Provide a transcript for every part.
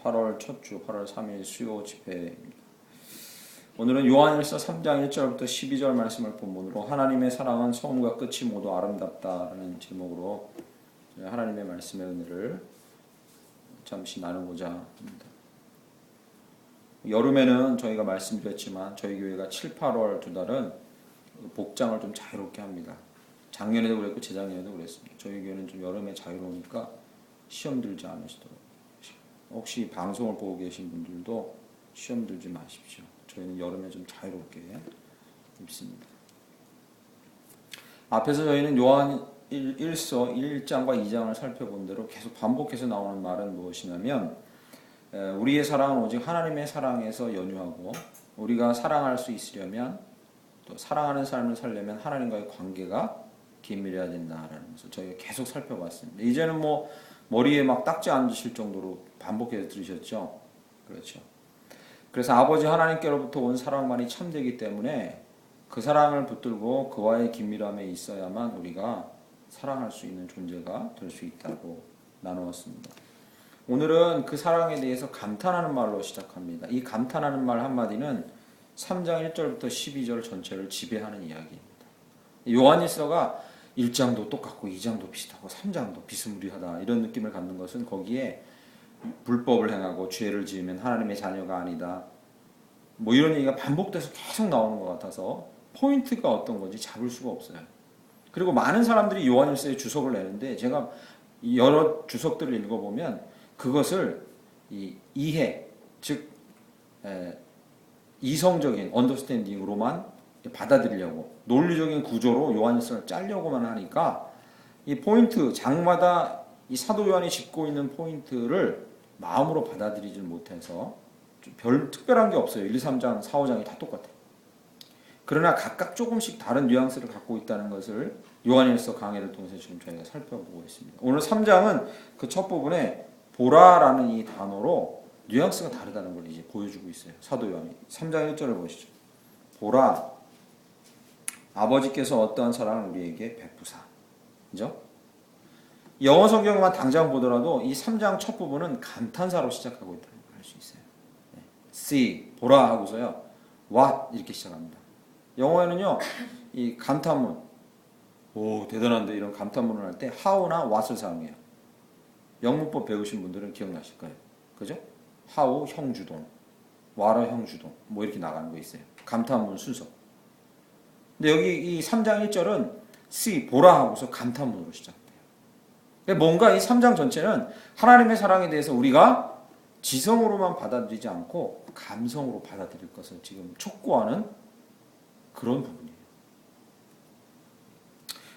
8월 첫 주, 8월 3일 수요 집회입니다. 오늘은 요한일서 3장 1절부터 12절 말씀을 본문으로 하나님의 사랑은 처음과 끝이 모두 아름답다라는 제목으로 하나님의 말씀의 은혜를 잠시 나누고자 합니다. 여름에는 저희가 말씀드렸지만 저희 교회가 7, 8월 두 달은 복장을 좀 자유롭게 합니다. 작년에도 그랬고 재작년에도 그랬습니다. 저희 교회는 좀 여름에 자유로우니까 시험 들지 않으시도록. 혹시 방송을 보고 계신 분들도 시험 들지 마십시오. 저희는 여름에 좀 자유롭게 입습니다. 앞에서 저희는 요한 1서 1장과 2장을 살펴본 대로 계속 반복해서 나오는 말은 무엇이냐면 우리의 사랑은 오직 하나님의 사랑에서 연유하고 우리가 사랑할 수 있으려면 또 사랑하는 삶을 살려면 하나님과의 관계가 긴밀해야 된다라는 것을 저희가 계속 살펴봤습니다. 이제는 머리에 막 딱지 앉으실 정도로 반복해서 들으셨죠? 그렇죠. 그래서 아버지 하나님께로부터 온 사랑만이 참되기 때문에 그 사랑을 붙들고 그와의 긴밀함에 있어야만 우리가 사랑할 수 있는 존재가 될 수 있다고 나누었습니다. 오늘은 그 사랑에 대해서 감탄하는 말로 시작합니다. 이 감탄하는 말 한마디는 3장 1절부터 12절 전체를 지배하는 이야기입니다. 요한일서가 1장도 똑같고 2장도 비슷하고 3장도 비스무리하다 이런 느낌을 갖는 것은 거기에 불법을 행하고 죄를 지으면 하나님의 자녀가 아니다 이런 얘기가 반복돼서 계속 나오는 것 같아서 포인트가 어떤 건지 잡을 수가 없어요. 그리고 많은 사람들이 요한일서에 주석을 내는데 제가 여러 주석들을 읽어보면 그것을 이해 즉 이성적인 언더스탠딩으로만 받아들이려고 논리적인 구조로 요한일서를 짜려고만 하니까 이 포인트 장마다 이 사도 요한이 짚고 있는 포인트를 마음으로 받아들이질 못해서 별 특별한 게 없어요. 1, 2, 3장, 4, 5장이 다 똑같아요. 그러나 각각 조금씩 다른 뉘앙스를 갖고 있다는 것을 요한일서 강해를 통해서 지금 저희가 살펴보고 있습니다. 오늘 3장은 그 첫 부분에 보라라는 이 단어로 뉘앙스가 다르다는 걸 이제 보여주고 있어요. 사도 요한이 3장 1절을 보시죠. 보라 아버지께서 어떠한 사랑을 우리에게 베푸사. 그죠? 영어 성경만 당장 보더라도 이 3장 첫 부분은 감탄사로 시작하고 있다는 걸 알 수 있어요. see, 보라 하고서요. what 이렇게 시작합니다. 영어에는요. 이 감탄문 오 대단한데 이런 감탄문을 할 때 how나 what을 사용해요. 영문법 배우신 분들은 기억나실 거예요. 그죠? how 형주동, what의 형주동 이렇게 나가는 거 있어요. 감탄문 순서. 근데 여기 이 3장 1절은 see, 보라 하고서 감탄문으로 시작돼요. 뭔가 이 3장 전체는 하나님의 사랑에 대해서 우리가 지성으로만 받아들이지 않고 감성으로 받아들일 것을 지금 촉구하는 그런 부분이에요.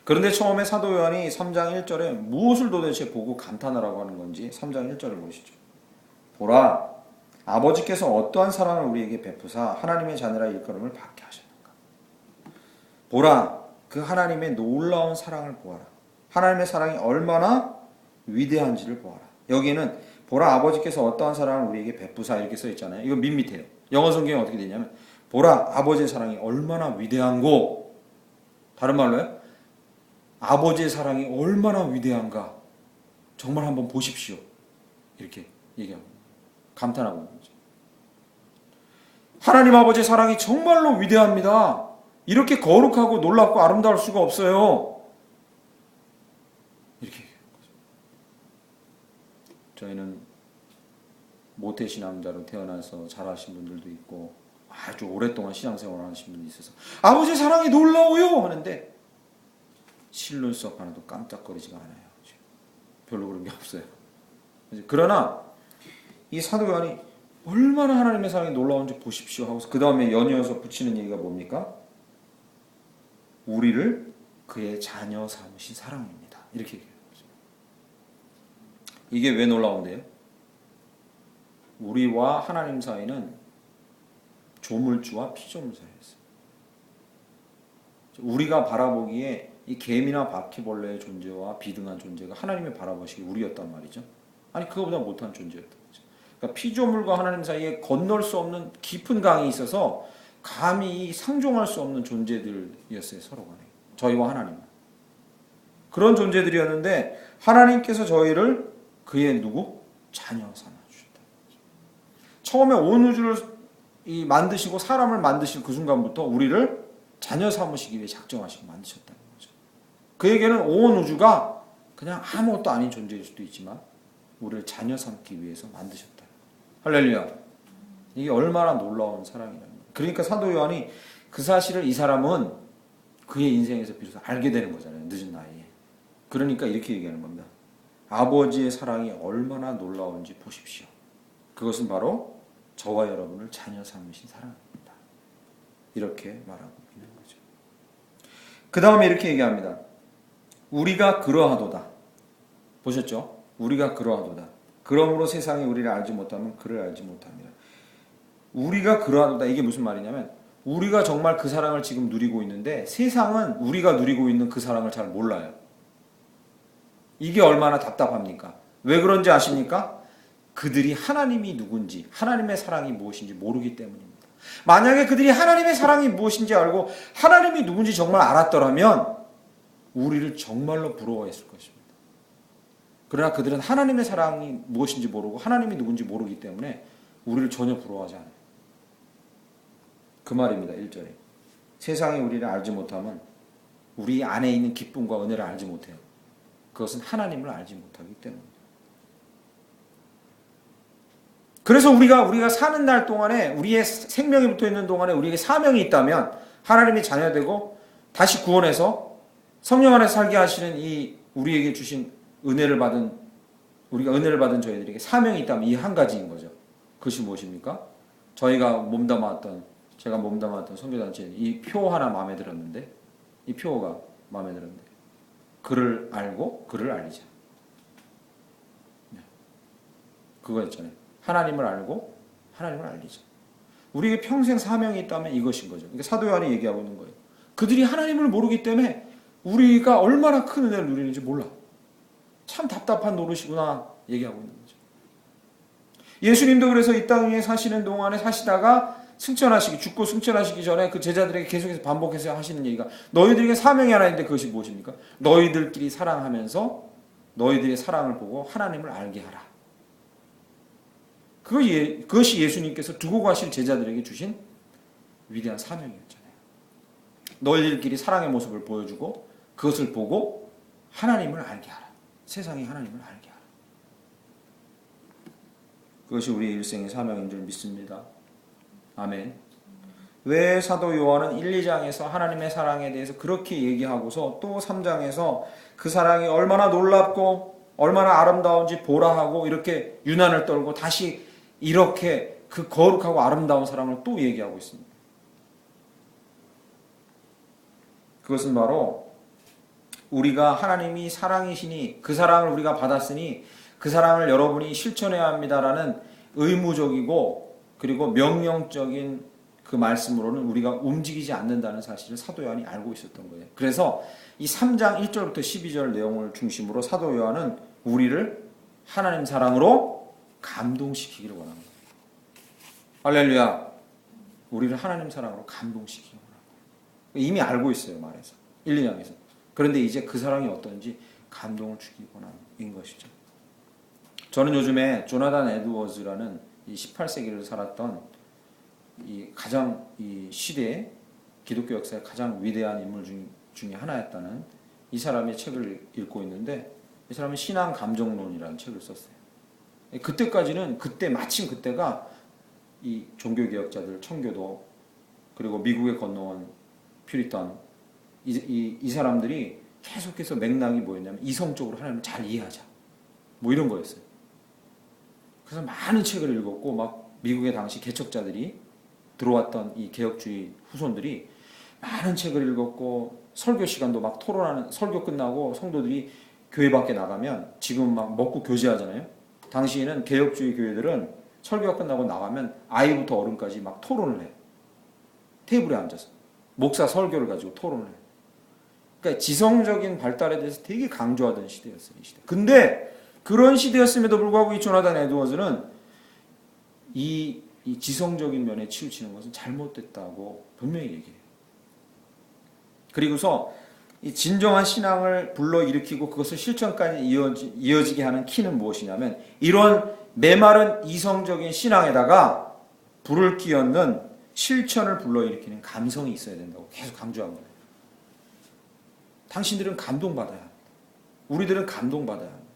그런데 처음에 사도 요한이 3장 1절에 무엇을 도대체 보고 감탄하라고 하는 건지 3장 1절을 보시죠. 보라, 아버지께서 어떠한 사랑을 우리에게 베푸사 하나님의 자녀라 일컬음을 받게 하셨는가. 보라, 그 하나님의 놀라운 사랑을 보아라. 하나님의 사랑이 얼마나 위대한지를 보아라. 여기는 보라 아버지께서 어떠한 사랑을 우리에게 베푸사 이렇게 써 있잖아요. 이거 밋밋해요. 영어 성경이 어떻게 되냐면 보라 아버지의 사랑이 얼마나 위대한고 다른 말로요. 아버지의 사랑이 얼마나 위대한가 정말 한번 보십시오. 이렇게 얘기하고 감탄하고 있는 거죠. 하나님 아버지의 사랑이 정말로 위대합니다. 이렇게 거룩하고 놀랍고 아름다울 수가 없어요. 이렇게 얘기하는 거죠. 저희는 모태신앙자로 태어나서 자라신 분들도 있고 아주 오랫동안 신앙생활을 하신 분이 있어서 아버지의 사랑이 놀라워요 하는데 실눈썹 하나도 깜짝거리지가 않아요. 별로 그런 게 없어요. 그러나 이 사도 요한이 얼마나 하나님의 사랑이 놀라운지 보십시오 하고서 그 다음에 연이어서 붙이는 얘기가 뭡니까? 우리를 그의 자녀 삼으신 사랑입니다. 이렇게 얘기해요. 이게 왜 놀라운데요? 우리와 하나님 사이는 조물주와 피조물 사이였어요. 우리가 바라보기에 이 개미나 바퀴벌레의 존재와 비등한 존재가 하나님이 바라보시기 우리였단 말이죠. 아니 그거보다 못한 존재였단 말이죠. 그러니까 피조물과 하나님 사이에 건널 수 없는 깊은 강이 있어서 감히 상종할 수 없는 존재들이었어요. 서로 간에. 저희와 하나님. 그런 존재들이었는데 하나님께서 저희를 그의 누구? 자녀 삼아 주셨다. 처음에 온 우주를 만드시고 사람을 만드실 그 순간부터 우리를 자녀 삼으시기 위해 작정하시고 만드셨다는 거죠. 그에게는 온 우주가 그냥 아무것도 아닌 존재일 수도 있지만 우리를 자녀 삼기 위해서 만드셨다. 할렐루야. 이게 얼마나 놀라운 사랑이라는 거예요. 그러니까 사도 요한이 그 사실을 이 사람은 그의 인생에서 비로소 알게 되는 거잖아요. 늦은 나이에. 그러니까 이렇게 얘기하는 겁니다. 아버지의 사랑이 얼마나 놀라운지 보십시오. 그것은 바로 저와 여러분을 자녀 삼으신 사랑입니다. 이렇게 말하고 있는 거죠. 그 다음에 이렇게 얘기합니다. 우리가 그러하도다. 보셨죠? 우리가 그러하도다. 그러므로 세상이 우리를 알지 못하면 그를 알지 못합니다. 우리가 그러하도다. 이게 무슨 말이냐면 우리가 정말 그 사랑을 지금 누리고 있는데 세상은 우리가 누리고 있는 그 사랑을 잘 몰라요. 이게 얼마나 답답합니까? 왜 그런지 아십니까? 그들이 하나님이 누군지, 하나님의 사랑이 무엇인지 모르기 때문입니다. 만약에 그들이 하나님의 사랑이 무엇인지 알고 하나님이 누군지 정말 알았더라면 우리를 정말로 부러워했을 것입니다. 그러나 그들은 하나님의 사랑이 무엇인지 모르고 하나님이 누군지 모르기 때문에 우리를 전혀 부러워하지 않아요. 그 말입니다. 1절에. 세상이 우리를 알지 못하면 우리 안에 있는 기쁨과 은혜를 알지 못해요. 그것은 하나님을 알지 못하기 때문입니다. 그래서 우리가 사는 날 동안에 우리의 생명이 붙어 있는 동안에 우리에게 사명이 있다면 하나님이 자녀되고 다시 구원해서 성령 안에서 살게 하시는 이 우리에게 주신 은혜를 받은 우리가 은혜를 받은 저희들에게 사명이 있다면 이 한 가지인 거죠. 그것이 무엇입니까? 제가 몸담았던 선교단체는 이 표 하나 마음에 들었는데 이 표가 마음에 들었는데 그를 알고 그를 알리자. 그거였잖아요. 하나님을 알고 하나님을 알리자. 우리에게 평생 사명이 있다면 이것인 거죠. 그러니까 사도 요한이 얘기하고 있는 거예요. 그들이 하나님을 모르기 때문에 우리가 얼마나 큰 은혜를 누리는지 몰라. 참 답답한 노릇이구나 얘기하고 있는 거죠. 예수님도 그래서 이 땅 위에 사시는 동안에 사시다가 죽고 승천하시기 전에 그 제자들에게 계속해서 반복해서 하시는 얘기가 너희들에게 사명이 하나 있는데 그것이 무엇입니까? 너희들끼리 사랑하면서 너희들의 사랑을 보고 하나님을 알게 하라. 그것이 예수님께서 두고 가실 제자들에게 주신 위대한 사명이었잖아요. 너희들끼리 사랑의 모습을 보여주고 그것을 보고 하나님을 알게 하라. 세상이 하나님을 알게 하라. 그것이 우리 일생의 사명인 줄 믿습니다. 아멘. 왜 사도 요한은 1, 2장에서 하나님의 사랑에 대해서 그렇게 얘기하고서 또 3장에서 그 사랑이 얼마나 놀랍고 얼마나 아름다운지 보라 하고 이렇게 유난을 떨고 다시 이렇게 그 거룩하고 아름다운 사랑을 또 얘기하고 있습니다. 그것은 바로 우리가 하나님이 사랑이시니 그 사랑을 우리가 받았으니 그 사랑을 여러분이 실천해야 합니다라는 의무적이고 그리고 명령적인 그 말씀으로는 우리가 움직이지 않는다는 사실을 사도 요한이 알고 있었던 거예요. 그래서 이 3장 1절부터 12절 내용을 중심으로 사도 요한은 우리를 하나님 사랑으로 감동시키기를 원합니다. 할렐루야. 우리를 하나님 사랑으로 감동시키기 원합니다. 이미 알고 있어요. 말해서 1, 2장에서. 그런데 이제 그 사랑이 어떤지 감동을 주기 원하는 것이죠. 저는 요즘에 조나단 에드워즈라는 이 18세기를 살았던 이 시대의 기독교 역사의 가장 위대한 인물 중에 하나였다는 이 사람의 책을 읽고 있는데 이 사람은 신앙 감정론이라는 책을 썼어요. 마침 그때가 이 종교개혁자들, 청교도 그리고 미국에 건너온 퓨리탄 이 사람들이 계속해서 맥락이 뭐였냐면 이성적으로 하나님을 잘 이해하자 뭐 이런 거였어요. 그래서 많은 책을 읽었고 막 미국의 당시 개척자들이 들어왔던 이 개혁주의 후손들이 많은 책을 읽었고 설교 시간도 막 토론하는 설교 끝나고 성도들이 교회 밖에 나가면 지금 막 먹고 교제하잖아요. 당시에는 개혁주의 교회들은 설교가 끝나고 나가면 아이부터 어른까지 막 토론을 해. 테이블에 앉아서 목사 설교를 가지고 토론을 해. 그러니까 지성적인 발달에 대해서 되게 강조하던 시대였어요. 이 시대. 근데 그런 시대였음에도 불구하고 이 조나단 에드워즈는 이 지성적인 면에 치우치는 것은 잘못됐다고 분명히 얘기해요. 그리고서 이 진정한 신앙을 불러일으키고 그것을 실천까지 이어지게 하는 키는 무엇이냐면 이런 메마른 이성적인 신앙에다가 불을 끼얹는 실천을 불러일으키는 감성이 있어야 된다고 계속 강조한 거예요. 당신들은 감동받아야 합니다. 우리들은 감동받아야 합니다.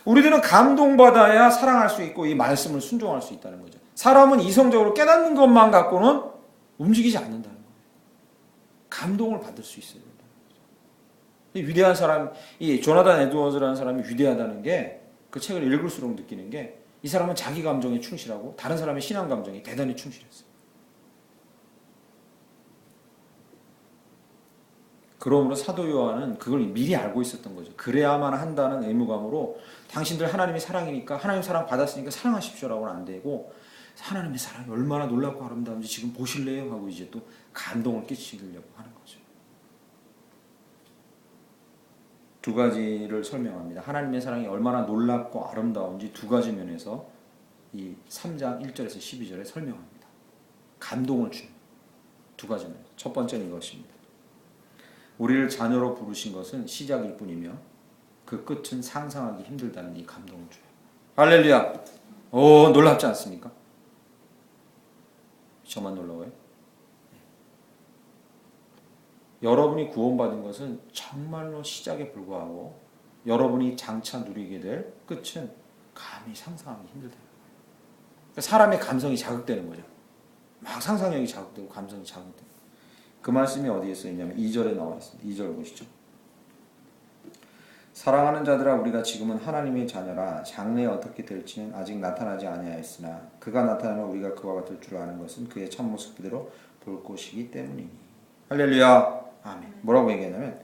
우리들은 감동받아야 사랑할 수 있고 이 말씀을 순종할 수 있다는 거죠. 사람은 이성적으로 깨닫는 것만 갖고는 움직이지 않는다는 거예요. 감동을 받을 수 있어야 된다는 거죠. 이 위대한 사람, 이 조나단 에드워즈라는 사람이 위대하다는 게 그 책을 읽을수록 느끼는 게 이 사람은 자기 감정에 충실하고 다른 사람의 신앙 감정에 대단히 충실했어요. 그러므로 사도 요한은 그걸 미리 알고 있었던 거죠. 그래야만 한다는 의무감으로 당신들 하나님의 사랑이니까 하나님 사랑 받았으니까 사랑하십시오라고는 안 되고 하나님의 사랑이 얼마나 놀랍고 아름다운지 지금 보실래요? 하고 이제 또 감동을 끼치려고 하는 거죠. 두 가지를 설명합니다. 하나님의 사랑이 얼마나 놀랍고 아름다운지 두 가지 면에서 이 3장 1절에서 12절에 설명합니다. 감동을 주는 두 가지 면. 첫 번째는 이것입니다. 우리를 자녀로 부르신 것은 시작일 뿐이며 그 끝은 상상하기 힘들다는 이 감동을 줘요. 할렐루야. 오, 놀랍지 않습니까? 저만 놀라워요? 여러분이 구원받은 것은 정말로 시작에 불과하고 여러분이 장차 누리게 될 끝은 감히 상상하기 힘들다. 그러니까 사람의 감성이 자극되는 거죠. 막 상상력이 자극되고 감성이 자극되고. 그 말씀이 어디에 써 있냐면 2절에 나와 있습니다. 2절 보시죠. 사랑하는 자들아 우리가 지금은 하나님의 자녀라 장래에 어떻게 될지는 아직 나타나지 아니하였으나 그가 나타나면 우리가 그와 같을 줄 아는 것은 그의 참모습 그대로 볼 것이기 때문이니. 할렐루야. 아멘. 뭐라고 얘기하냐면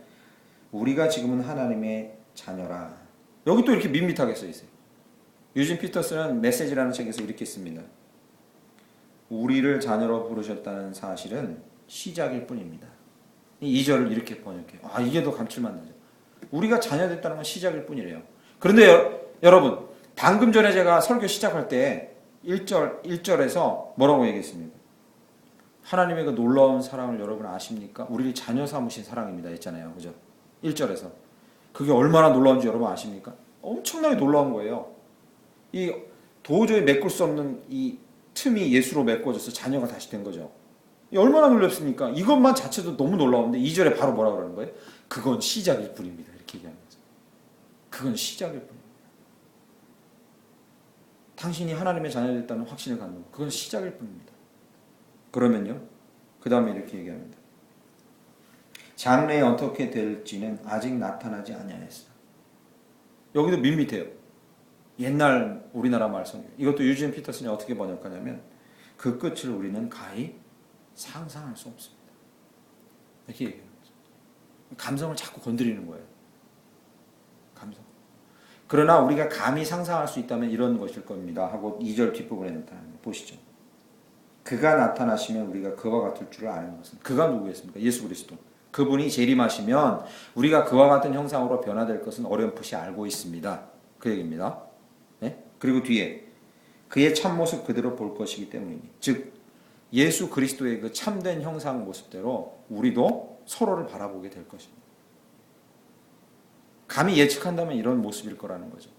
우리가 지금은 하나님의 자녀라. 여기 또 이렇게 밋밋하게 써 있어요. 유진 피터스는 메시지라는 책에서 이렇게 씁니다. 우리를 자녀로 부르셨다는 사실은 시작일 뿐입니다. 이 2절을 이렇게 번역해요. 아, 이게 더 감칠맛 나죠. 우리가 자녀됐다는 건 시작일 뿐이래요. 그런데 여러분, 방금 전에 제가 설교 시작할 때 1절에서 뭐라고 얘기했습니까? 하나님의 그 놀라운 사랑을 여러분 아십니까? 우리를 자녀 삼으신 사랑입니다 했잖아요. 그죠? 1절에서. 그게 얼마나 놀라운지 여러분 아십니까? 엄청나게 놀라운 거예요. 이 도저히 메꿀 수 없는 이 틈이 예수로 메꿔져서 자녀가 다시 된 거죠. 얼마나 놀랍습니까? 이것만 자체도 너무 놀라운데 2절에 바로 뭐라 그러는 거예요? 그건 시작일 뿐입니다. 이렇게 얘기하는 거죠. 그건 시작일 뿐입니다. 당신이 하나님의 자녀됐다는 확신을 갖는 것, 그건 시작일 뿐입니다. 그러면요, 그 다음에 이렇게 얘기합니다. 장래에 어떻게 될지는 아직 나타나지 아니하였으나. 여기도 밋밋해요. 옛날 우리나라 말씀. 이것도 유진 피터슨이 어떻게 번역하냐면 그 끝을 우리는 가히 상상할 수 없습니다. 이렇게 얘기하는 거죠. 감성을 자꾸 건드리는 거예요. 감성. 그러나 우리가 감히 상상할 수 있다면 이런 것일 겁니다. 하고 2절 뒷부분에 나타나는 거 보시죠. 그가 나타나시면 우리가 그와 같을 줄 아는 것은. 그가 누구였습니까? 예수 그리스도. 그분이 재림하시면 우리가 그와 같은 형상으로 변화될 것은 어렴풋이 알고 있습니다. 그 얘기입니다. 네? 그리고 뒤에 그의 참모습 그대로 볼 것이기 때문이니. 즉 예수 그리스도의 그 참된 형상 모습대로 우리도 서로를 바라보게 될 것입니다. 감히 예측한다면 이런 모습일 거라는 거죠.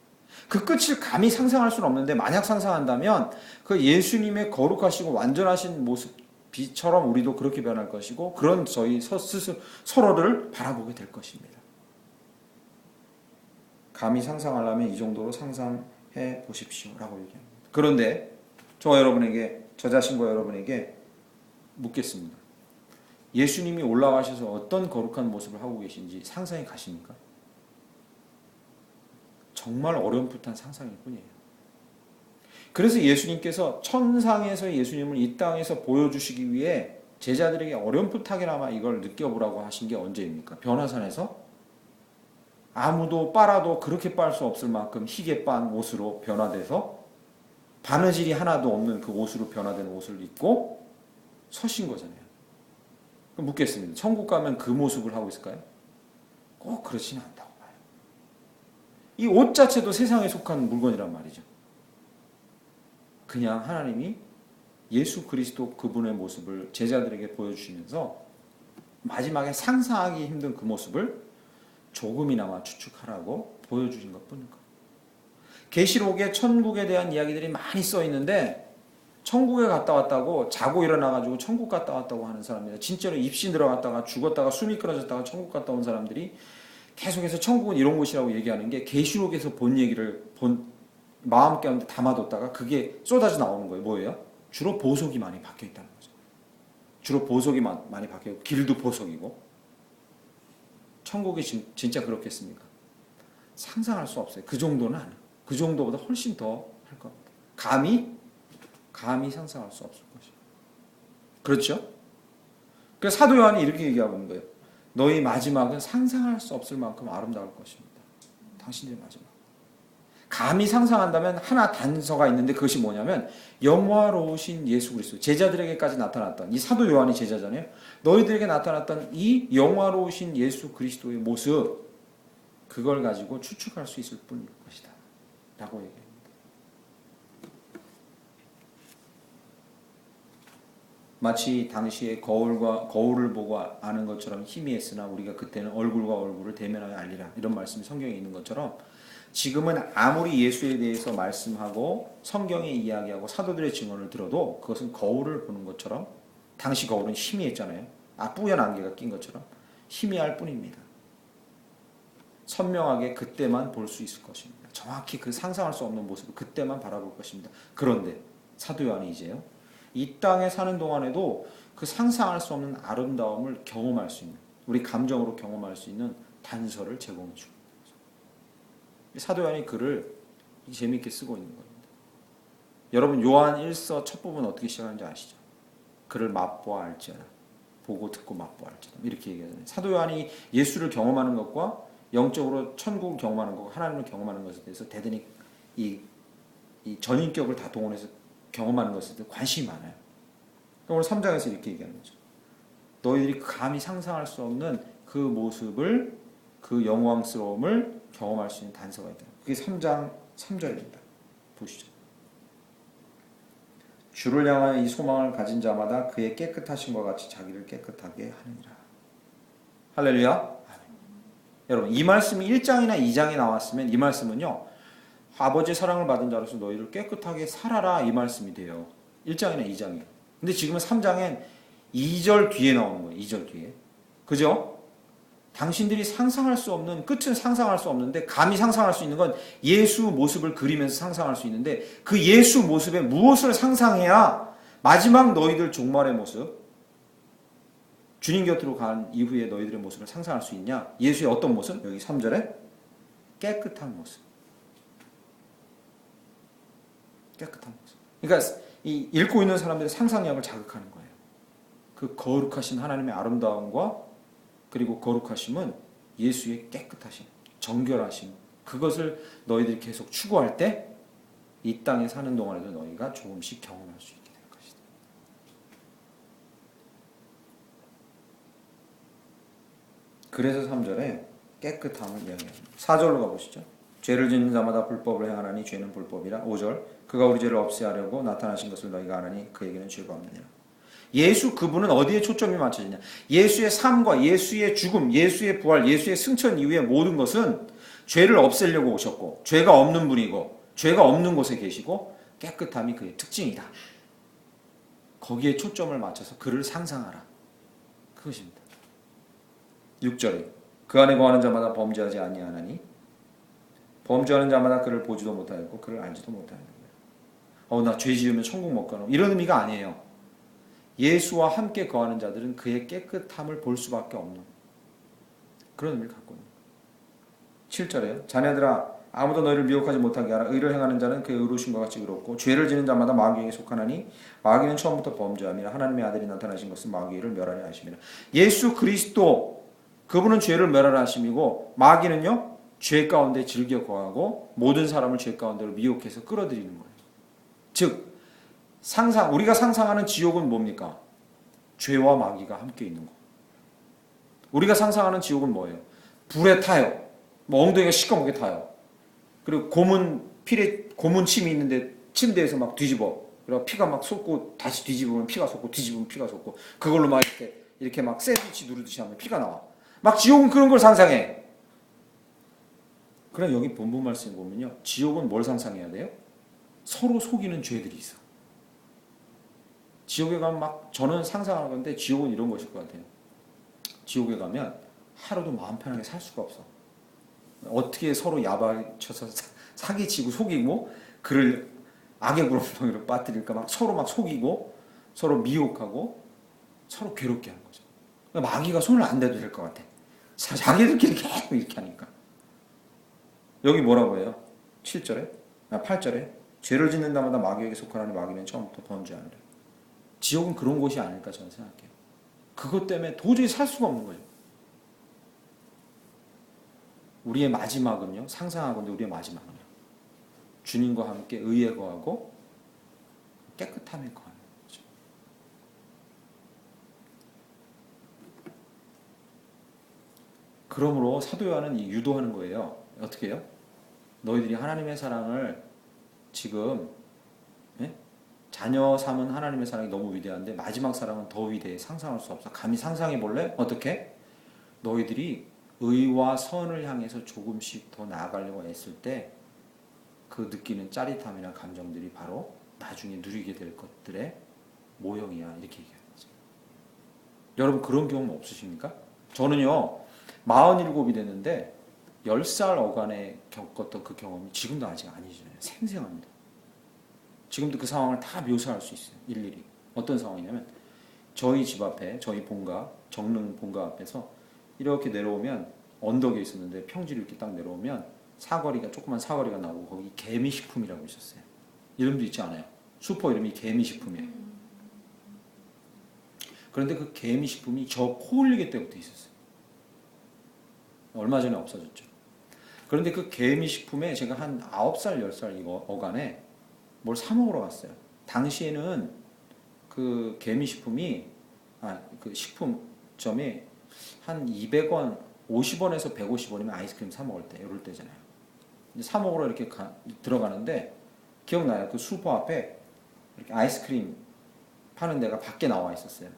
그 끝을 감히 상상할 수는 없는데 만약 상상한다면 그 예수님의 거룩하시고 완전하신 모습처럼 우리도 그렇게 변할 것이고 그런 저희 스스로 서로를 바라보게 될 것입니다. 감히 상상하려면 이 정도로 상상해 보십시오라고 얘기합니다. 그런데 저 자신과 여러분에게 묻겠습니다. 예수님이 올라가셔서 어떤 거룩한 모습을 하고 계신지 상상이 가십니까? 정말 어렴풋한 상상일 뿐이에요. 그래서 예수님께서 천상에서 예수님을 이 땅에서 보여주시기 위해 제자들에게 어렴풋하게나마 이걸 느껴보라고 하신 게 언제입니까? 변화산에서 아무도 빨아도 그렇게 빨 수 없을 만큼 희게 빤 옷으로 변화돼서 바느질이 하나도 없는 그 옷으로 변화된 옷을 입고 서신 거잖아요. 그럼 묻겠습니다. 천국 가면 그 모습을 하고 있을까요? 꼭 그렇지는 않다고 봐요. 이 옷 자체도 세상에 속한 물건이란 말이죠. 그냥 하나님이 예수 그리스도 그분의 모습을 제자들에게 보여주시면서 마지막에 상상하기 힘든 그 모습을 조금이나마 추측하라고 보여주신 것뿐인 거예요. 계시록에 천국에 대한 이야기들이 많이 써 있는데 천국에 갔다 왔다고 자고 일어나가지고 천국 갔다 왔다고 하는 사람이에요. 진짜로 입신 들어갔다가 죽었다가 숨이 끊어졌다가 천국 갔다 온 사람들이 계속해서 천국은 이런 곳이라고 얘기하는 게 계시록에서 본 얘기를 마음 가운데 담아뒀다가 그게 쏟아져 나오는 거예요. 뭐예요? 주로 보석이 많이 박혀 있다는 거죠. 주로 보석이 많이 박혀 있고 길도 보석이고. 천국이 진짜 그렇겠습니까? 상상할 수 없어요. 그 정도는 아니에요. 그 정도보다 훨씬 더 할 겁니다. 감히 상상할 수 없을 것이에요. 그렇죠? 그래서 사도 요한이 이렇게 얘기하고 있는 거예요. 너희 마지막은 상상할 수 없을 만큼 아름다울 것입니다. 당신의 마지막. 감히 상상한다면 하나 단서가 있는데 그것이 뭐냐면 영화로우신 예수 그리스도, 제자들에게까지 나타났던, 이 사도 요한이 제자잖아요. 너희들에게 나타났던 이 영화로우신 예수 그리스도의 모습, 그걸 가지고 추측할 수 있을 뿐일 것이다 라고 얘기합니다. 마치 당시에 거울을 보고 아는 것처럼 희미했으나 우리가 그때는 얼굴과 얼굴을 대면하여 알리라, 이런 말씀이 성경에 있는 것처럼 지금은 아무리 예수에 대해서 말씀하고 성경에 이야기하고 사도들의 증언을 들어도 그것은 거울을 보는 것처럼, 당시 거울은 희미했잖아요. 뿌연 안개가 낀 것처럼 희미할 뿐입니다. 선명하게 그때만 볼 수 있을 것입니다. 정확히 그 상상할 수 없는 모습을 그때만 바라볼 것입니다. 그런데 사도 요한이 이제요, 이 땅에 사는 동안에도 그 상상할 수 없는 아름다움을 경험할 수 있는, 우리 감정으로 경험할 수 있는 단서를 제공해 줍니다. 사도 요한이 글을 재미있게 쓰고 있는 겁니다. 여러분 요한 1서 첫 부분 어떻게 시작하는지 아시죠? 그를 맛보아 알지어라. 보고 듣고 맛보아 알지어라. 이렇게 얘기하잖아요. 사도 요한이 예수를 경험하는 것과 영적으로 천국을 경험하는 것과 하나님을 경험하는 것에 대해서 대단히 이 전인격을 다 동원해서 경험하는 것에 대해 관심이 많아요. 오늘 3장에서 이렇게 얘기하는 거죠. 너희들이 감히 상상할 수 없는 그 모습을, 그 영광스러움을 경험할 수 있는 단서가 있다. 그게 3장 3절입니다. 보시죠. 주를 향하여 이 소망을 가진 자마다 그의 깨끗하심과 같이 자기를 깨끗하게 하느니라. 할렐루야. 아멘. 여러분 이 말씀이 1장이나 2장에 나왔으면 이 말씀은요, 아버지의 사랑을 받은 자로서 너희를 깨끗하게 살아라, 이 말씀이 돼요. 1장이나 2장이에요. 근데 지금은 3장엔 2절 뒤에 나오는 거예요. 2절 뒤에. 그죠? 당신들이 상상할 수 없는, 끝은 상상할 수 없는데 감히 상상할 수 있는 건 예수 모습을 그리면서 상상할 수 있는데, 그 예수 모습에 무엇을 상상해야 마지막 너희들 종말의 모습, 주님 곁으로 간 이후에 너희들의 모습을 상상할 수 있냐? 예수의 어떤 모습? 여기 3절에 깨끗한 모습. 깨끗한 모습. 그러니까 이 읽고 있는 사람들의 상상력을 자극하는 거예요. 그 거룩하신 하나님의 아름다움과 그리고 거룩하심은 예수의 깨끗하심, 정결하심, 그것을 너희들이 계속 추구할 때 이 땅에 사는 동안에도 너희가 조금씩 경험할 수 있게 될 것이다. 그래서 3절에 깨끗함을 이야기합니다. 4절로 가보시죠. 죄를 짓는 자마다 불법을 행하나니 죄는 불법이라. 5절 그가 우리 죄를 없애하려고 나타나신 것을 너희가 아나니 그에게는 죄가 없느니라. 예수, 그분은 어디에 초점이 맞춰지냐? 예수의 삶과 예수의 죽음, 예수의 부활, 예수의 승천 이후의 모든 것은 죄를 없애려고 오셨고, 죄가 없는 분이고, 죄가 없는 곳에 계시고, 깨끗함이 그의 특징이다. 거기에 초점을 맞춰서 그를 상상하라. 그것입니다. 6절에 그 안에 거하는 자마다 범죄하지 아니하나니 범죄하는 자마다 그를 보지도 못하였고 그를 알지도 못하는 거예요. 나 죄 지으면 천국 못 가노, 이런 의미가 아니에요. 예수와 함께 거하는 자들은 그의 깨끗함을 볼 수밖에 없는 그런 의미를 갖고 있는 거예요. 7절에요. 자네들아 아무도 너희를 미혹하지 못하게 하라. 의를 행하는 자는 그의 의로우심과 같이 의롭고 죄를 지는 자마다 마귀에게 속하나니 마귀는 처음부터 범죄함이라. 하나님의 아들이 나타나신 것은 마귀를 멸하려 하심이라. 예수 그리스도, 그분은 죄를 멸하려 하심이고, 마귀는요 죄 가운데 즐겨 거하고 모든 사람을 죄 가운데로 미혹해서 끌어들이는 거예요. 즉 우리가 상상하는 지옥은 뭡니까? 죄와 마귀가 함께 있는 거. 우리가 상상하는 지옥은 뭐예요? 불에 타요. 엉덩이가 시꺼멓게 타요. 그리고 고문 침이 있는데 침대에서 막 뒤집어. 그리고 피가 막 솟고 다시 뒤집으면 피가 솟고 뒤집으면 피가 솟고 그걸로 막 이렇게 이렇게 막 샌드위치 누르듯이 하면 피가 나와. 막 지옥은 그런 걸 상상해. 그럼 여기 본문 말씀 보면요. 지옥은 뭘 상상해야 돼요? 서로 속이는 죄들이 있어. 지옥에 가면 막 저는 상상하는 건데 지옥은 이런 것일 것 같아요. 지옥에 가면 하루도 마음 편하게 살 수가 없어. 어떻게 서로 야박쳐서 사기치고 속이고 그를 악의 구렁텅이로 빠뜨릴까 막 서로 막 속이고 서로 미혹하고 서로 괴롭게 하는 거죠. 그러니까 마귀가 손을 안 대도 될 것 같아. 자기들끼리 계속 이렇게 하니까. 여기 뭐라고 해요? 7절에? 8절에? 죄를 짓는 자마다 마귀에게 속하라니 마귀는 처음부터 번주하니라. 지옥은 그런 곳이 아닐까 저는 생각해요. 그것 때문에 도저히 살 수가 없는 거죠. 우리의 마지막은요. 상상하건대 우리의 마지막은요. 주님과 함께 의에 거하고 깨끗함에 거하는 거죠. 그러므로 사도 요한은 유도하는 거예요. 어떻게 해요? 너희들이 하나님의 사랑을 지금 자녀 삼은 하나님의 사랑이 너무 위대한데 마지막 사랑은 더 위대해. 상상할 수 없어. 감히 상상해 볼래? 어떻게? 너희들이 의와 선을 향해서 조금씩 더 나아가려고 했을 때 그 느끼는 짜릿함이나 감정들이 바로 나중에 누리게 될 것들의 모형이야. 이렇게 얘기하는 거죠. 여러분 그런 경험 없으십니까? 저는요. 47이 됐는데 10살 어간에 겪었던 그 경험이 지금도 아직 아니죠. 생생합니다. 지금도 그 상황을 다 묘사할 수 있어요. 일일이. 어떤 상황이냐면 저희 집 앞에 저희 본가 정릉 본가 앞에서 이렇게 내려오면 언덕에 있었는데 평지로 이렇게 딱 내려오면 사거리가 조그만 사거리가 나오고 거기 개미식품이라고 있었어요. 이름도 있지 않아요. 슈퍼 이름이 개미식품이에요. 그런데 그 개미식품이 저 코올리게 때부터 있었어요. 얼마 전에 없어졌죠. 그런데 그 개미식품에 제가 한 9살 10살 이거 어간에 뭘 사 먹으러 갔어요. 당시에는 그 개미식품이 그 식품점에 한 200원, 50원에서 150원이면 아이스크림 사 먹을 때 이럴 때잖아요. 사 먹으러 이렇게 들어가는데 기억나요? 그 슈퍼 앞에 이렇게 아이스크림 파는 데가 밖에 나와 있었어요.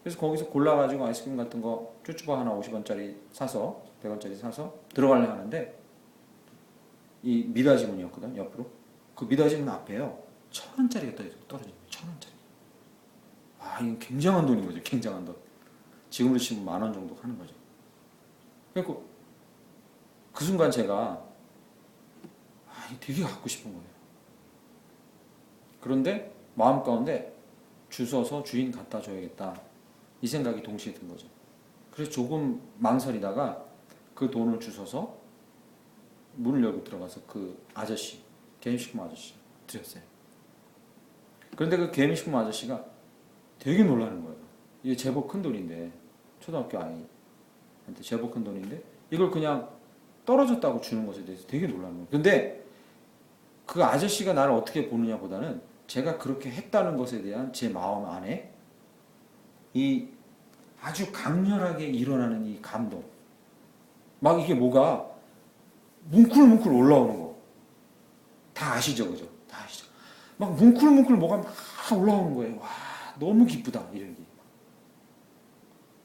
그래서 거기서 골라가지고 아이스크림 같은 거 쭈쭈바 하나 50원짜리 사서 100원짜리 사서 들어가려고 하는데 이 미닫이 문이었거든 옆으로. 그 미닫이 문 앞에요 1,000원짜리가 떨어진 거예요. 1,000원짜리. 아 이건 굉장한 돈인 거죠. 굉장한 돈. 지금으로 치면 10,000원 정도 하는 거죠. 그래서 그 순간 제가 되게 갖고 싶은 거예요. 그런데 마음 가운데 주워서 주인 갖다 줘야겠다 이 생각이 동시에 든 거죠. 그래서 조금 망설이다가 그 돈을 주워서 문을 열고 들어가서 그 아저씨 개미식품 아저씨 드렸어요. 그런데 그 개미식품 아저씨가 되게 놀라는 거예요. 이게 제법 큰 돈인데 초등학교 아이한테 제법 큰 돈인데 이걸 그냥 떨어졌다고 주는 것에 대해서 되게 놀라는 거예요. 근데 그 아저씨가 나를 어떻게 보느냐 보다는 제가 그렇게 했다는 것에 대한 제 마음 안에 이 아주 강렬하게 일어나는 이 감동. 막 이게 뭐가 뭉클뭉클 올라오는 거. 다 아시죠? 그죠? 다 아시죠? 막 뭉클뭉클 뭐가 막 올라오는 거예요. 와, 너무 기쁘다. 이런 게.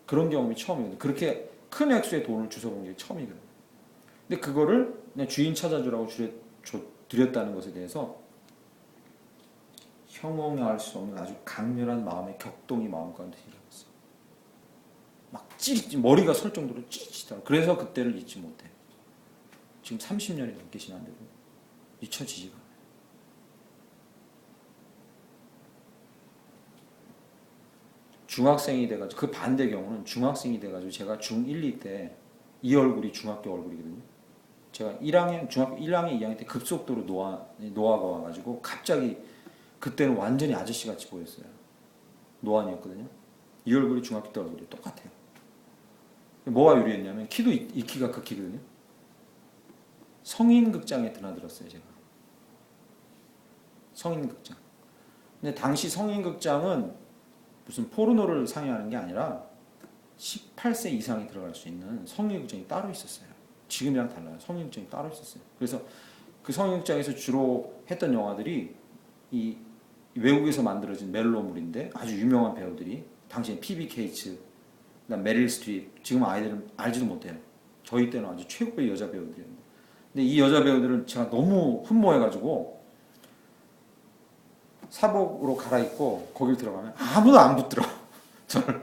그런 경험이 처음이거든요. 그렇게 큰 액수의 돈을 주워본 게 처음이거든요. 근데 그거를 그냥 주인 찾아주라고 드렸다는 것에 대해서 형용할 수 없는 아주 강렬한 마음의 격동이 마음 가운데 일어났어요. 막 머리가 설 정도로 찌릿찌릿하고 그래서 그때를 잊지 못해. 지금 30년이 넘게 지났는데도 잊혀지지가 않아요. 중학생이 돼가지고 그 반대 경우는 중학생이 돼가지고 제가 중1, 2 때 이 얼굴이 중학교 얼굴이거든요. 제가 1학년 중학교 1학년 2학년 때 급속도로 노화가 와가지고 갑자기 그때는 완전히 아저씨같이 보였어요. 노안이었거든요. 이 얼굴이 중학교 때 얼굴이 똑같아요. 뭐가 유리했냐면 키도 이 키가 그 키거든요. 성인극장에 드나들었어요 제가. 성인극장. 근데 당시 성인극장은 무슨 포르노를 상영하는 게 아니라 18세 이상이 들어갈 수 있는 성인극장이 따로 있었어요. 지금이랑 달라요. 성인극장이 따로 있었어요. 그래서 그 성인극장에서 주로 했던 영화들이 이 외국에서 만들어진 멜로물인데 아주 유명한 배우들이 당시에 피비 케이츠, 그다음 메릴 스트립. 지금 아이들은 알지도 못해요. 저희 때는 아주 최고의 여자 배우들이었는데. 근데 이 여자 배우들은 제가 너무 흠모해가지고 사복으로 갈아입고 거길 들어가면 아무도 안 붙들어. 저를.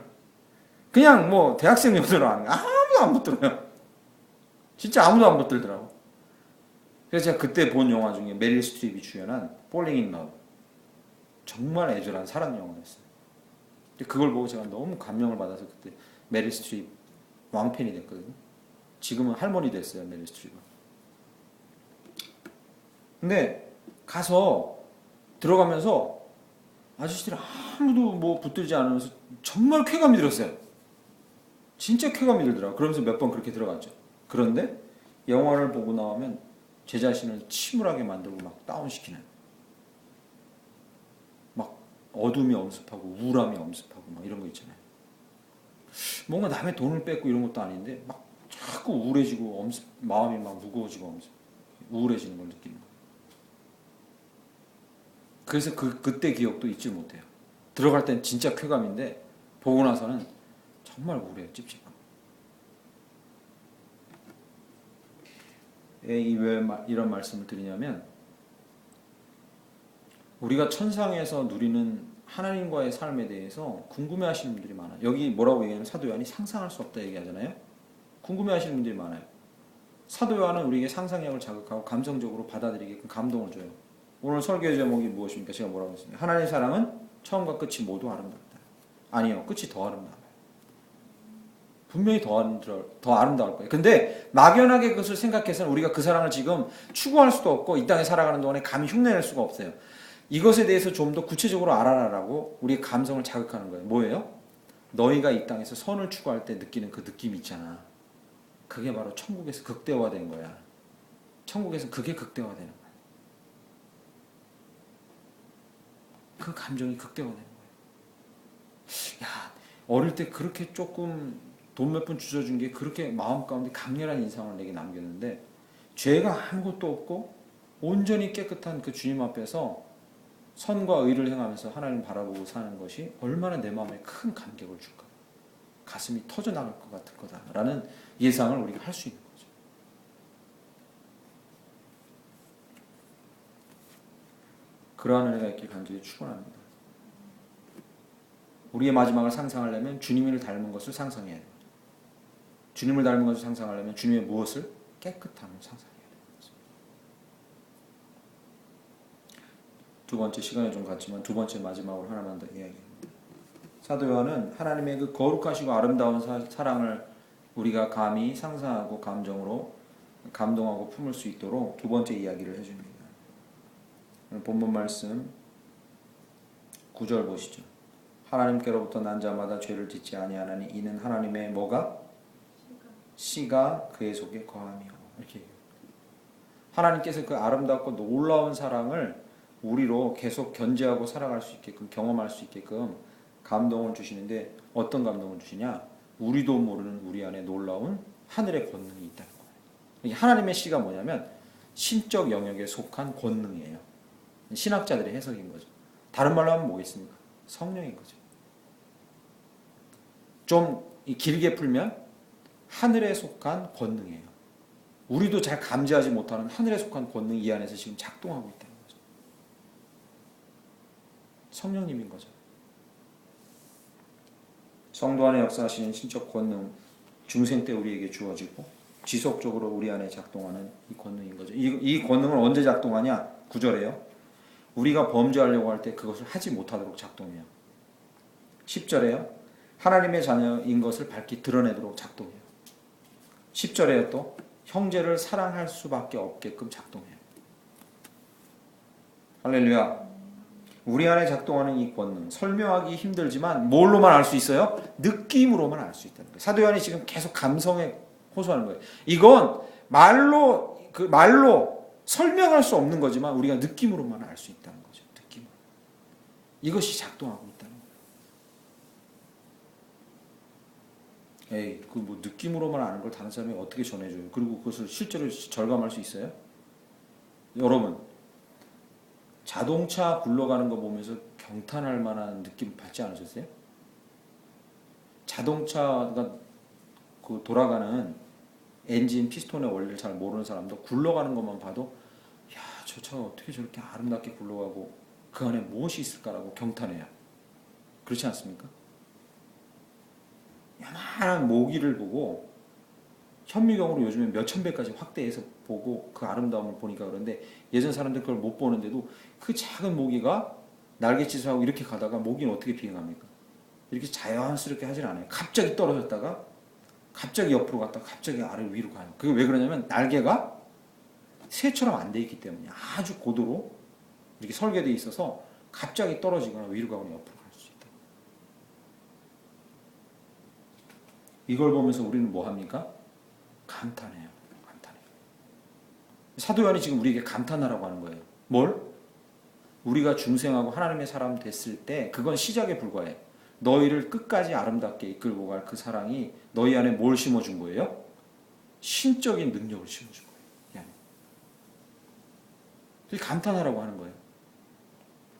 그냥 뭐 대학생 여자로 하는 거 아무도 안 붙들어요. 진짜 아무도 안 붙들더라고. 그래서 제가 그때 본 영화 중에 메릴 스트립이 주연한 폴링 인 러브. 정말 애절한 사랑 영화였어요. 그걸 보고 제가 너무 감명을 받아서 그때 메릴 스트립 왕팬이 됐거든요. 지금은 할머니 됐어요, 메릴 스트립은. 근데 가서 들어가면서 아저씨들 아무도 뭐 붙들지 않으면서 정말 쾌감이 들었어요. 진짜 쾌감이 들더라고요. 그러면서 몇 번 그렇게 들어갔죠. 그런데 영화를 보고 나오면 제 자신을 침울하게 만들고 막 다운시키는, 막 어둠이 엄습하고 우울함이 엄습하고 막 이런 거 있잖아요. 뭔가 남의 돈을 뺏고 이런 것도 아닌데 막 자꾸 우울해지고 마음이 막 무거워지고 우울해지는 걸 느끼는 거예요. 그래서 그때 기억도 잊지 못해요. 들어갈 땐 진짜 쾌감인데 보고 나서는 정말 우울해요. 찝찝하고. 왜 이런 말씀을 드리냐면, 우리가 천상에서 누리는 하나님과의 삶에 대해서 궁금해하시는 분들이 많아요. 여기 뭐라고 얘기하면 사도 요한이 상상할 수 없다 얘기하잖아요. 궁금해하시는 분들이 많아요. 사도 요한은 우리에게 상상력을 자극하고 감성적으로 받아들이게끔 감동을 줘요. 오늘 설교의 제목이 무엇입니까? 제가 뭐라고 했습니까? 하나님의 사랑은 처음과 끝이 모두 아름답다. 아니요, 끝이 더 아름다워요. 분명히 더 아름다울 거예요. 근데 막연하게 그것을 생각해서는 우리가 그 사랑을 지금 추구할 수도 없고 이 땅에 살아가는 동안에 감히 흉내낼 수가 없어요. 이것에 대해서 좀 더 구체적으로 알아라라고 우리의 감성을 자극하는 거예요. 뭐예요? 너희가 이 땅에서 선을 추구할 때 느끼는 그 느낌 있잖아. 그게 바로 천국에서 극대화된 거야. 천국에서 그게 극대화되는 거야. 그 감정이 극대화되는 거야. 야, 어릴 때 그렇게 조금 돈 몇 푼 주워준 게 그렇게 마음 가운데 강렬한 인상을 내게 남겼는데, 죄가 아무것도 없고 온전히 깨끗한 그 주님 앞에서 선과 의를 행하면서 하나님 바라보고 사는 것이 얼마나 내 마음에 큰 감격을 줄까. 가슴이 터져나갈 것 같을 거다라는 예상을 우리가 할 수 있는 거죠. 그러한 은혜가 있길 간절히 축원합니다. 우리의 마지막을 상상하려면 주님을 닮은 것을 상상해야 돼요. 주님을 닮은 것을 상상하려면 주님의 무엇을? 깨끗함을 상상해야 되는 거죠. 두 번째, 시간이 좀 갔지만 두 번째 마지막으로 하나만 더 이야기합니다. 사도 요한은 하나님의 그 거룩하시고 아름다운 사랑을 우리가 감히 상상하고 감정으로 감동하고 품을 수 있도록 두 번째 이야기를 해줍니다. 본문 말씀 9절 보시죠. 하나님께로부터 난 자마다 죄를 짓지 아니하나니 이는 하나님의 뭐가? 씨가 그의 속에 거함이요. 이렇게 얘기해요. 하나님께서 그 아름답고 놀라운 사랑을 우리로 계속 견제하고 살아갈 수 있게끔, 경험할 수 있게끔 감동을 주시는데, 어떤 감동을 주시냐? 우리도 모르는 우리 안에 놀라운 하늘의 권능이 있다는 거예요. 하나님의 씨가 뭐냐면 신적 영역에 속한 권능이에요. 신학자들의 해석인 거죠. 다른 말로 하면 뭐겠습니까? 성령인 거죠. 좀 길게 풀면 하늘에 속한 권능이에요. 우리도 잘 감지하지 못하는 하늘에 속한 권능이 이 안에서 지금 작동하고 있다는 거죠. 성령님인 거죠. 성도 안에 역사하시는 신적 권능, 중생 때 우리에게 주어지고 지속적으로 우리 안에 작동하는 이 권능인 거죠. 이 권능은 언제 작동하냐? 9절에요. 우리가 범죄하려고 할 때 그것을 하지 못하도록 작동해요. 10절에요. 하나님의 자녀인 것을 밝히 드러내도록 작동해요. 10절에요. 또 형제를 사랑할 수밖에 없게끔 작동해요. 할렐루야. 우리 안에 작동하는 이 권능, 설명하기 힘들지만 뭘로만 알 수 있어요? 느낌으로만 알 수 있다는 거예요. 사도 요한이 지금 계속 감성에 호소하는 거예요. 이건 말로 설명할 수 없는 거지만 우리가 느낌으로만 알 수 있다는 거죠. 느낌으로. 이것이 작동하고 있다는 거예요. 에이, 그 뭐 느낌으로만 아는 걸 다른 사람이 어떻게 전해줘요? 그리고 그것을 실제로 절감할 수 있어요? 여러분, 자동차 굴러가는 거 보면서 경탄할 만한 느낌 받지 않으셨어요? 자동차가 그 돌아가는 엔진 피스톤의 원리를 잘 모르는 사람도 굴러가는 것만 봐도 야, 저 차가 어떻게 저렇게 아름답게 굴러가고 그 안에 무엇이 있을까라고 경탄해요. 그렇지 않습니까? 야만한 모기를 보고 현미경으로 요즘에 몇천 배까지 확대해서 보고 그 아름다움을 보니까 그런데 예전 사람들 그걸 못 보는데도 그 작은 모기가 날갯짓을 하고 이렇게 가다가 모기는 어떻게 비행합니까? 이렇게 자연스럽게 하진 않아요. 갑자기 떨어졌다가 갑자기 옆으로 갔다가 갑자기 아래 위로 가요. 그게 왜 그러냐면 날개가 새처럼 안 돼 있기 때문에 아주 고도로 이렇게 설계되어 있어서 갑자기 떨어지거나 위로 가거나 옆으로 갈 수 있다. 이걸 보면서 우리는 뭐 합니까? 감탄해요. 감탄해요. 사도 요한이 지금 우리에게 감탄하라고 하는 거예요. 뭘? 우리가 중생하고 하나님의 사람 됐을 때 그건 시작에 불과해. 너희를 끝까지 아름답게 이끌고 갈 그 사랑이 너희 안에 뭘 심어준 거예요? 신적인 능력을 심어준 거예요. 감탄하라고 하는 거예요.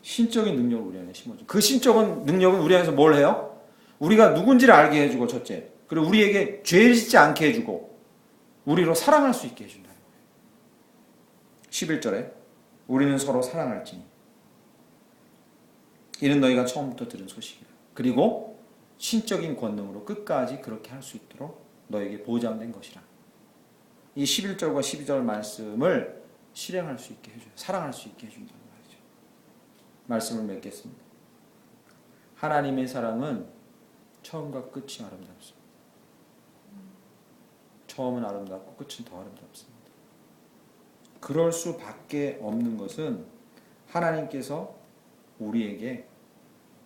신적인 능력을 우리 안에 심어준. 그 신적인 능력은 우리 안에서 뭘 해요? 우리가 누군지를 알게 해주고 첫째. 그리고 우리에게 죄를 짓지 않게 해주고 우리로 사랑할 수 있게 해준다는 거예요. 11절에 우리는 서로 사랑할지니 이는 너희가 처음부터 들은 소식이라. 그리고 신적인 권능으로 끝까지 그렇게 할 수 있도록 너에게 보장된 것이라. 이 11절과 12절 말씀을 실행할 수 있게 해줘요. 사랑할 수 있게 해준다는 말이죠. 말씀을 맺겠습니다. 하나님의 사랑은 처음과 끝이 아름답습니다. 처음은 아름답고 끝은 더 아름답습니다. 그럴 수밖에 없는 것은 하나님께서 우리에게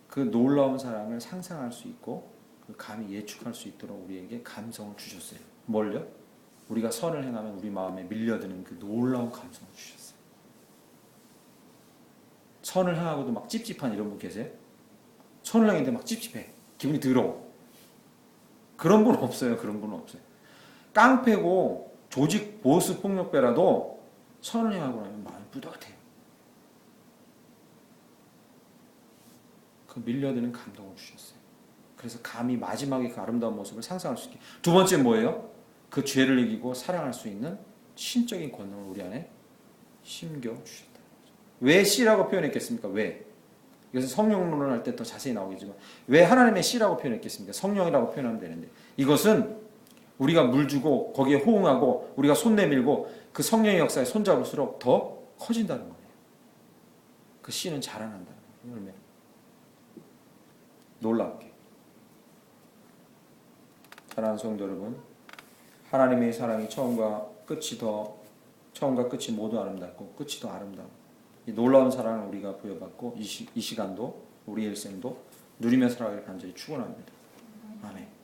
그 놀라운 사랑을 상상할 수 있고 그 감히 예측할 수 있도록 우리에게 감성을 주셨어요. 뭘요? 우리가 선을 행하면 우리 마음에 밀려드는 그 놀라운 감성을 주셨어요. 선을 행하고도 막 찝찝한 이런 분 계세요? 선을 행했는데 막 찝찝해. 기분이 더러워. 그런 분 없어요. 그런 분은 없어요. 깡패고 조직 보스 폭력배라도 선을 행하고 나면 마음이 뿌듯해요. 그 밀려드는 감동을 주셨어요. 그래서 감히 마지막에 그 아름다운 모습을 상상할 수 있게. 두 번째 뭐예요? 그 죄를 이기고 사랑할 수 있는 신적인 권능을 우리 안에 심겨주셨다. 왜 씨라고 표현했겠습니까? 왜? 이것은 성령론을 할 때 더 자세히 나오겠지만 왜 하나님의 씨라고 표현했겠습니까? 성령이라고 표현하면 되는데 이것은 우리가 물 주고 거기에 호응하고 우리가 손 내밀고 그 성령의 역사에 손잡을수록 더 커진다는 거예요. 그 씨는 자라난다는 거예요. 열매. 놀랍게. 사랑하는 성도 여러분, 하나님의 사랑이 처음과 끝이 모두 아름답고 끝이 더 아름다워. 이 놀라운 사랑을 우리가 부여받고 이 시간도 우리 일생도 누리며 살아가길 간절히 축원합니다. 아멘.